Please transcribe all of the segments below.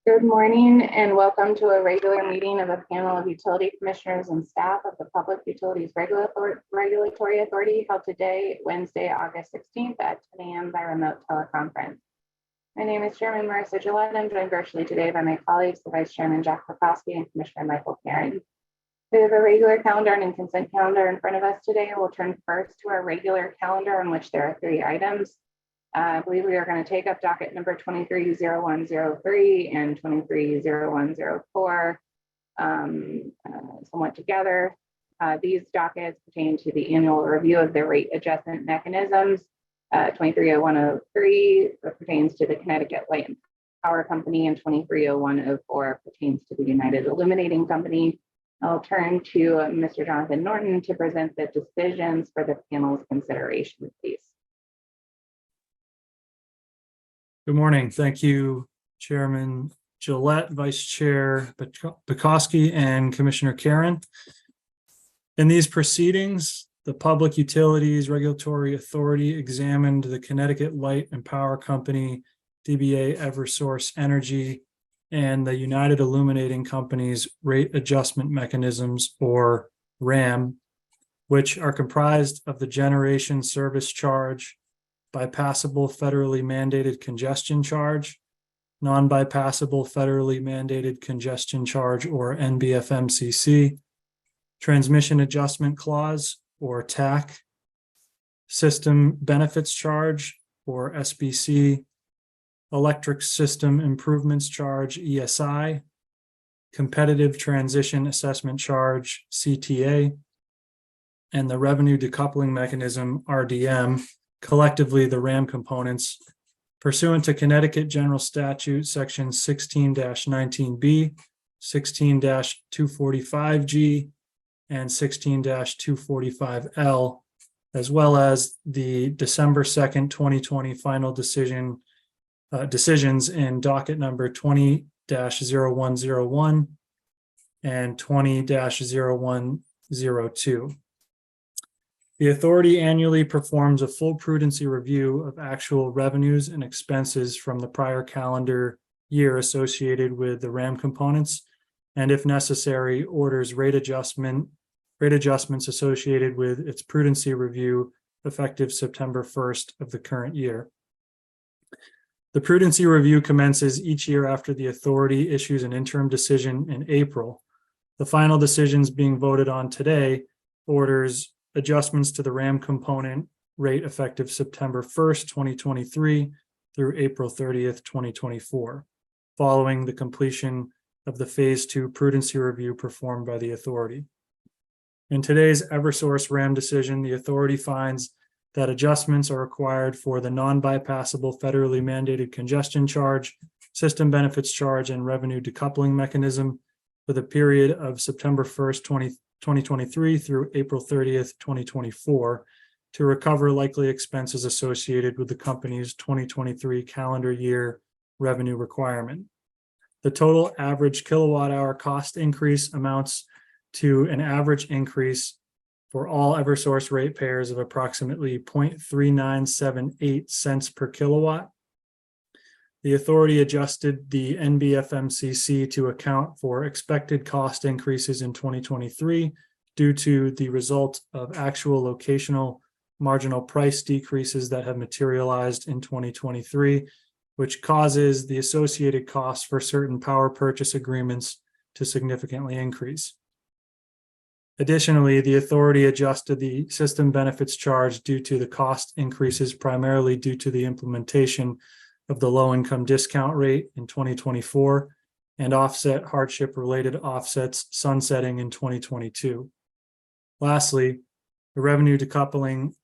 Good morning and welcome to a regular meeting of a panel of utility commissioners and staff of the Public Utilities Regulatory Authority held today, Wednesday, August 16th at 10 a.m. by remote teleconference. My name is Chairman Marissa Gillette. I'm joined virtually today by my colleagues, the Vice Chairman Jack Pekoski and Commissioner Michael Karen. We have a regular calendar and consent calendar in front of us today. We'll turn first to our regular calendar on which there are 3 items. I believe we are going to take up docket number 230103 and 230104 somewhat together. These dockets pertain to the annual review of the rate adjustment mechanisms. 230103 pertains to the Connecticut Light and Power Company, and 230104 pertains to the United Illuminating Company. I'll turn to Mr. Jonathan Norton to present the decisions for the panel's consideration, please. Good morning. Thank you, Chairman Gillette, Vice Chair Pekoski, and Commissioner Karen. In these proceedings, the Public Utilities Regulatory Authority examined the Connecticut Light and Power Company, DBA Eversource Energy, and the United Illuminating Company's rate adjustment mechanisms, or RAM, which are comprised of the generation service charge, bypassable federally mandated congestion charge, non-bypassable federally mandated congestion charge, or NBFMCC, transmission adjustment clause, or TAC, system benefits charge, or SBC, electric system improvements charge, ESI, competitive transition assessment charge, CTA, and the revenue decoupling mechanism, RDM, collectively the RAM components, pursuant to Connecticut General Statute Section 16-19B, 16-245G, and 16-245L, as well as the December 2nd, 2020 final decisions in docket number 20-0101 and 20-0102. The authority annually performs a full prudency review of actual revenues and expenses from the prior calendar year associated with the RAM components, and if necessary, orders rate adjustments associated with its prudency review effective September 1st of the current year. The prudency review commences each year after the authority issues an interim decision in April. The final decisions being voted on today orders adjustments to the RAM component rate effective September 1st, 2023 through April 30th, 2024, following the completion of the Phase 2 prudency review performed by the authority. In today's Eversource RAM decision, the authority finds that adjustments are required for the non-bypassable federally mandated congestion charge, system benefits charge, and revenue decoupling mechanism for the period of September 1st, 2023 through April 30th, 2024 to recover likely expenses associated with the company's 2023 calendar year revenue requirement. The total average kilowatt hour cost increase amounts to an average increase for all Eversource ratepayers of approximately 0.3978 cents per kilowatt. The authority adjusted the NBFMCC to account for expected cost increases in 2023 due to the result of actual locational marginal price decreases that have materialized in 2023, which causes the associated costs for certain power purchase agreements to significantly increase. Additionally, the authority adjusted the system benefits charge due to the cost increases primarily due to the implementation of the low-income discount rate in 2024 and offset hardship-related offsets sunsetting in 2022. Lastly, the revenue decoupling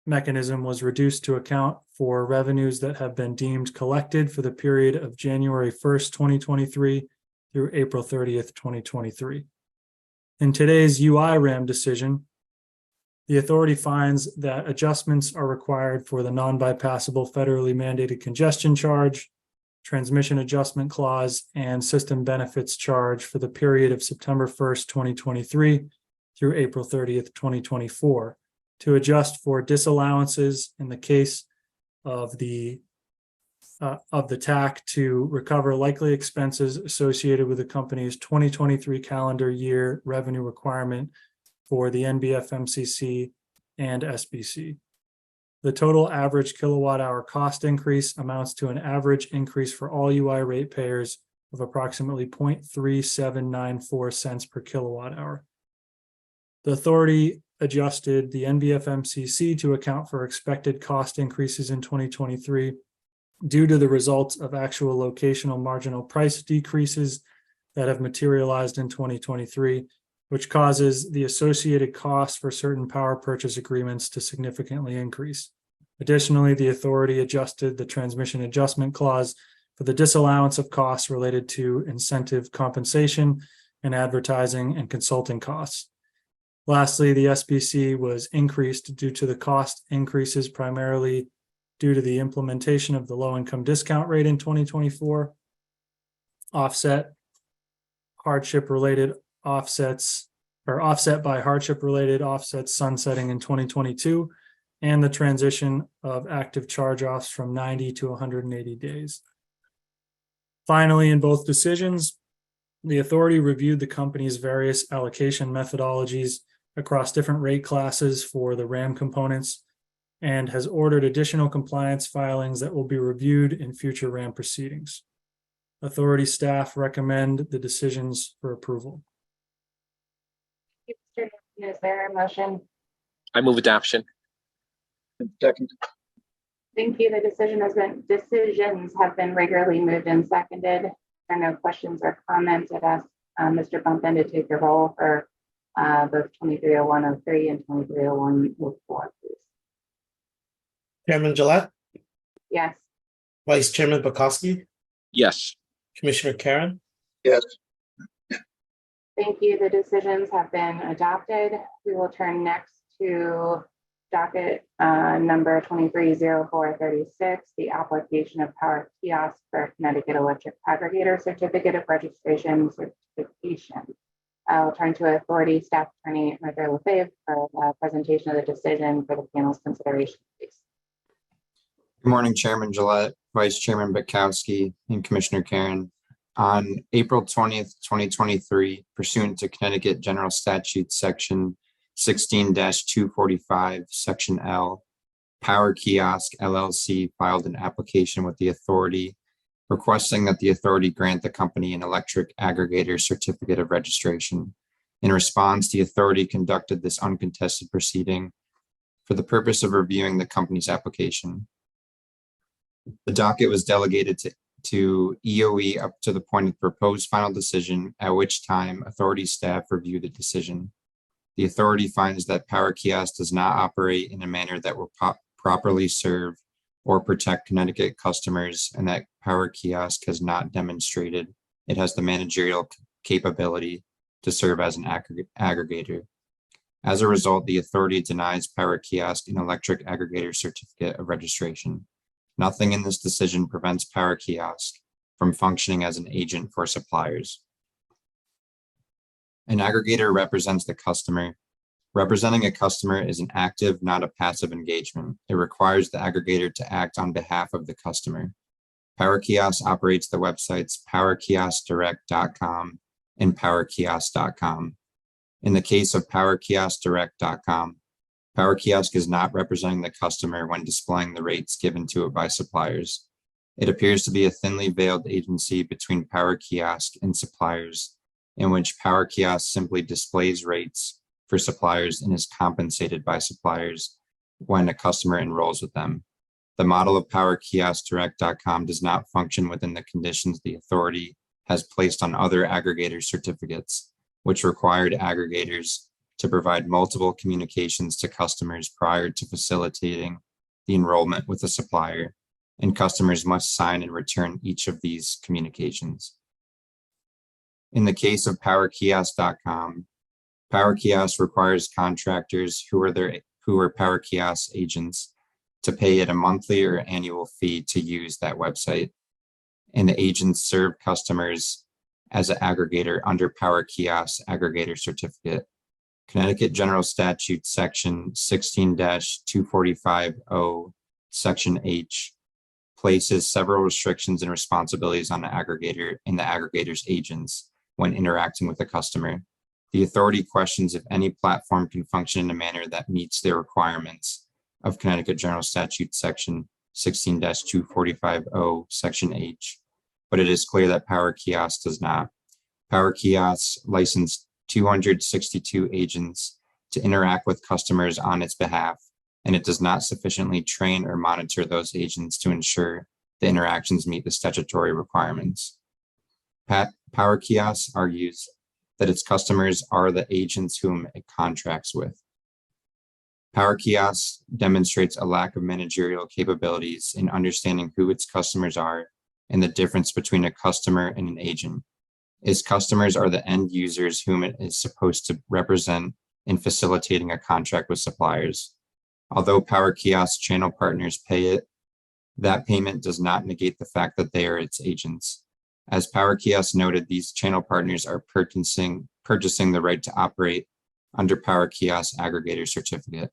mechanism was reduced to account for revenues that have been deemed collected for the period of January 1st, 2023 through April 30th, 2023. In today's UI RAM decision, the authority finds that adjustments are required for the non-bypassable federally mandated congestion charge, transmission adjustment clause, and system benefits charge for the period of September 1st, 2023 through April 30th, 2024 to adjust for disallowances in the case of the of the TAC to recover likely expenses associated with the company's 2023 calendar year revenue requirement for the NBF MCC and SBC. The total average kilowatt hour cost increase amounts to an average increase for all UI ratepayers of approximately 0.3794 cents per kilowatt hour. The authority adjusted the NBF MCC to account for expected cost increases in 2023 due to the results of actual locational marginal price decreases that have materialized in 2023, which causes the associated costs for certain power purchase agreements to significantly increase. Additionally, the authority adjusted the transmission adjustment clause for the disallowance of costs related to incentive compensation and advertising and consulting costs. Lastly, the SBC was increased due to the cost increases primarily due to the implementation of the low-income discount rate in 2024, offset by hardship-related offsets sunsetting in 2022, and the transition of active charge-offs from 90 to 180 days. Finally, in both decisions, the authority reviewed the company's various allocation methodologies across different rate classes for the RAM components and has ordered additional compliance filings that will be reviewed in future RAM proceedings. Authority staff recommend the decisions for approval. Is there a motion? I move adoption. Second. Thank you. The decisions have been regularly moved and seconded. There are no questions or comments. I'd ask Mr. Bumpin to take the roll for both 230103 and 230104, please. Chairman Gillette, Yes. Vice Chairman Bukowski, Yes. Commissioner Karen, yes, Thank you. The decisions have been adopted. We will turn next to docket number 230436, the application of power kiosk for Connecticut Electric Aggregator Certificate of Registration certification. I'll turn to Authority Staff Attorney Arthur Lefebvre for a presentation of the decision for the panel's consideration, please. good morning, Chairman Gillette, Vice Chairman Bukowski, and Commissioner Karen. On April 20th, 2023, pursuant to Connecticut General Statute Section 16-245, Section L, Power Kiosk LLC filed an application with the authority requesting that the authority grant the company an electric aggregator certificate of registration. In response, the authority conducted this uncontested proceeding for the purpose of reviewing the company's application. The docket was delegated to EOE up to the point of proposed final decision, at which time authority staff review the decision. The authority finds that Power Kiosk does not operate in a manner that will properly serve or protect Connecticut customers, and that Power Kiosk has not demonstrated it has the managerial capability to serve as an aggregator. As a result, the authority denies Power Kiosk an electric aggregator certificate of registration. Nothing in this decision prevents Power Kiosk from functioning as an agent for suppliers. An aggregator represents the customer. Representing a customer is an active, not a passive engagement. It requires the aggregator to act on behalf of the customer. Power Kiosk operates the websites powerkioskdirect.com and powerkiosk.com. In the case of powerkioskdirect.com, Power Kiosk is not representing the customer when displaying the rates given to it by suppliers. It appears to be a thinly veiled agency between Power Kiosk and suppliers, in which Power Kiosk simply displays rates for suppliers and is compensated by suppliers when a customer enrolls with them. The model of powerkioskdirect.com does not function within the conditions the authority has placed on other aggregator certificates, which required aggregators to provide multiple communications to customers prior to facilitating the enrollment with a supplier, and customers must sign and return each of these communications. In the case of powerkiosk.com, Power Kiosk requires contractors who are Power Kiosk agents to pay it a monthly or annual fee to use that website, and the agents serve customers as an aggregator under Power Kiosk aggregator certificate. Connecticut General Statute Section 16-245-0, Section H, places several restrictions and responsibilities on the aggregator and the aggregator's agents when interacting with a customer. The authority questions if any platform can function in a manner that meets the requirements of Connecticut General Statute Section 16-2450, Section H, but it is clear that Power Kiosk does not. Power Kiosk licensed 262 agents to interact with customers on its behalf, and it does not sufficiently train or monitor those agents to ensure the interactions meet the statutory requirements. Power Kiosk argues that its customers are the agents whom it contracts with. Power Kiosk demonstrates a lack of managerial capabilities in understanding who its customers are and the difference between a customer and an agent. Its customers are the end users whom it is supposed to represent in facilitating a contract with suppliers. Although Power Kiosk channel partners pay it, that payment does not negate the fact that they are its agents. As Power Kiosk noted, these channel partners are purchasing the right to operate under Power Kiosk aggregator certificate.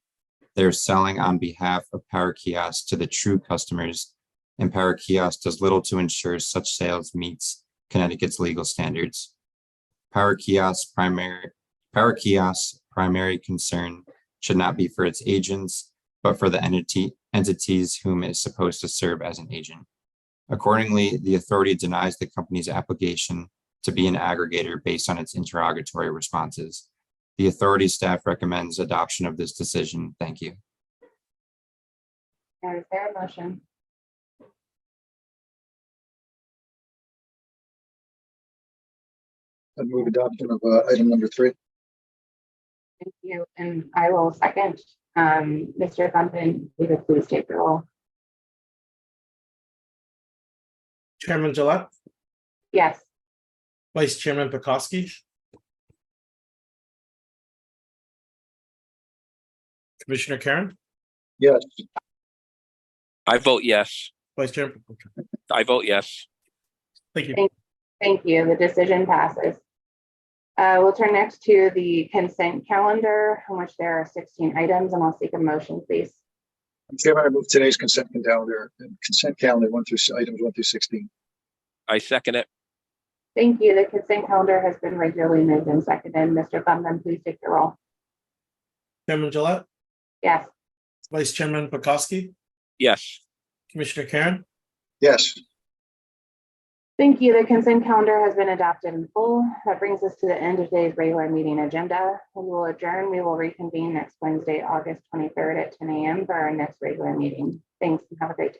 They're selling on behalf of Power Kiosk to the true customers, and Power Kiosk does little to ensure such sales meets Connecticut's legal standards. Power Kiosk's primary concern should not be for its agents, but for the entities whom it is supposed to serve as an agent. Accordingly, the authority denies the company's application to be an aggregator based on its interrogatory responses. The authority staff recommends adoption of this decision. Thank you. Now, is there a motion? I move adoption of item number 3. Thank you. And I will second. Mr. Thumpton, will you please take the roll? Chairman Gillette, Yes. Vice Chairman Bukowski, Commissioner Karen, Yes. I vote yes. Vice Chairman. I vote yes. Thank you. Thank you. The decision passes. We'll turn next to the consent calendar, in which there are 16 items, and I'll seek a motion, please. Madam Chairman, I move today's consent calendar, items 1 through 16. I second it. Thank you. The consent calendar has been regularly moved and seconded. Mr. Thumpton, please take the roll. Chairman Gillette, Yes. Vice Chairman Bukowski, Yes. Commissioner Karen, Yes. Thank you. The consent calendar has been adopted in full. That brings us to the end of today's regular meeting agenda. We will adjourn. We will reconvene next Wednesday, August 23rd at 10 a.m. for our next regular meeting. Thanks and have a great day.